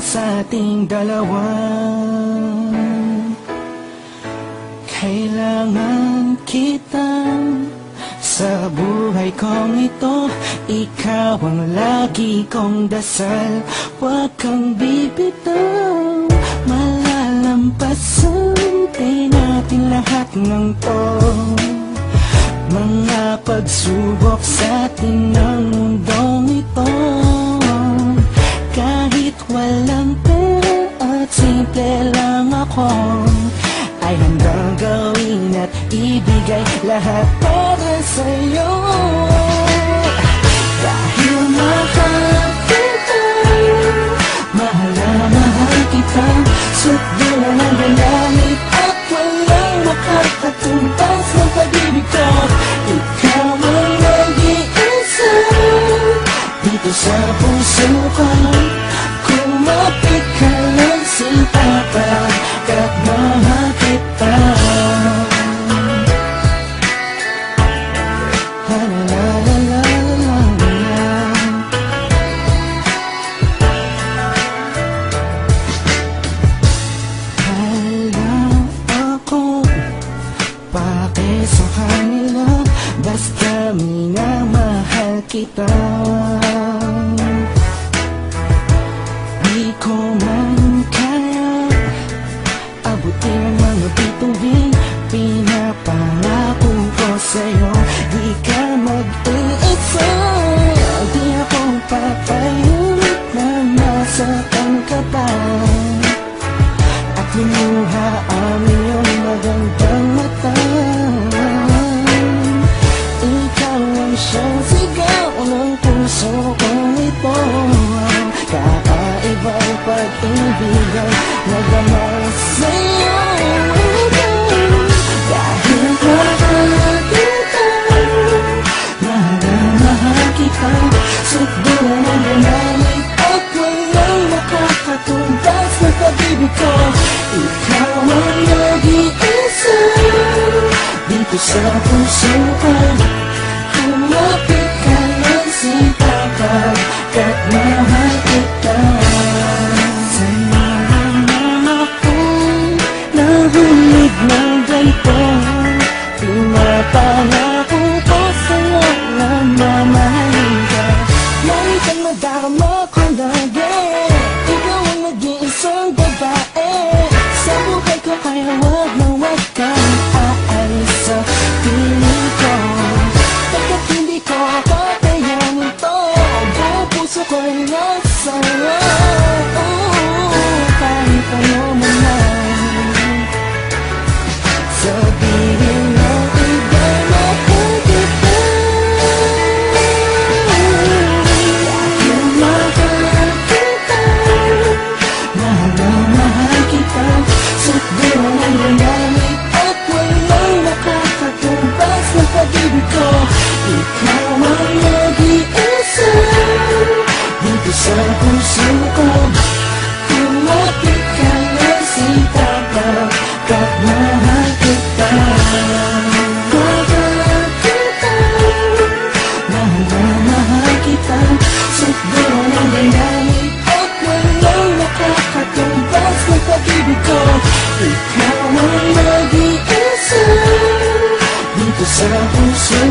sa ating dalawa. Kailangan kita sa buhay kong ito. Ikaw ang lagi kong dasal. Huwag kang bibitaw. Malalampasan din natin lahat ng to. Mga pagsubok sa atin ng mundong ito. Kahit walang pera at simple lang ako, ay handang gawin at ibigay lahat para sa'yo. Dahil mahal kita, mahal na mahal kita. Sukdulan ang galamit at walang makakatumbas ng pag-ibig ko. Ikaw ang nag-iisa dito sa puso ko. Kumapit ka lang sintapan at mahal kita. La la la la la la. Alam ako pake sa kanila, basta minamahal kita. Di ko man kaya abutin ang mga bituin. Pinapangako ko sa'yo, di ka mag-iisa. Di ako papayag na masaktan ka pa at limuha ang iyong magandang mata. Ikaw ang siyang sigaw ng puso kong ito. Kakaibang pag-ibig ang nagdamay sa'yo. Dahil mahal kita, mahal na mahal kita. Sukdulan ang galamit at walang makakatumbas ng pag-ibig ko. Ikaw ang nag-iisa dito sa puso ko. Kumapit ka ng sintapan at mahal kita. Sa'yo naman akong nahulid ng ganito. Pinapangako ko sa'yo na mamahalin ka. Ngunit ang madarama ko lagi, ikaw ang nag-iisang babae sa buhay ko, kaya wag na wag kang aalis sa piling ko. Pagkat hindi ko kakayanin to, buong puso ko'y nasa'yo. Kahit ano man lang sabihin ng iba, mahal kita. Dahil mahal kita, mahal na mahal kita. Sukdulan ang galamit at walang makakatumbas ng pag-ibig ko. Ikaw ang nag-iisa dito sa puso ko. Kumapit ka ng sintapan at mahal kita. Mahal kita, mahal na mahal kita. Sukdulan ang galamit at walang makakatumbas ng pag-ibig ko. Ikaw ang nag-iisa dito sa puso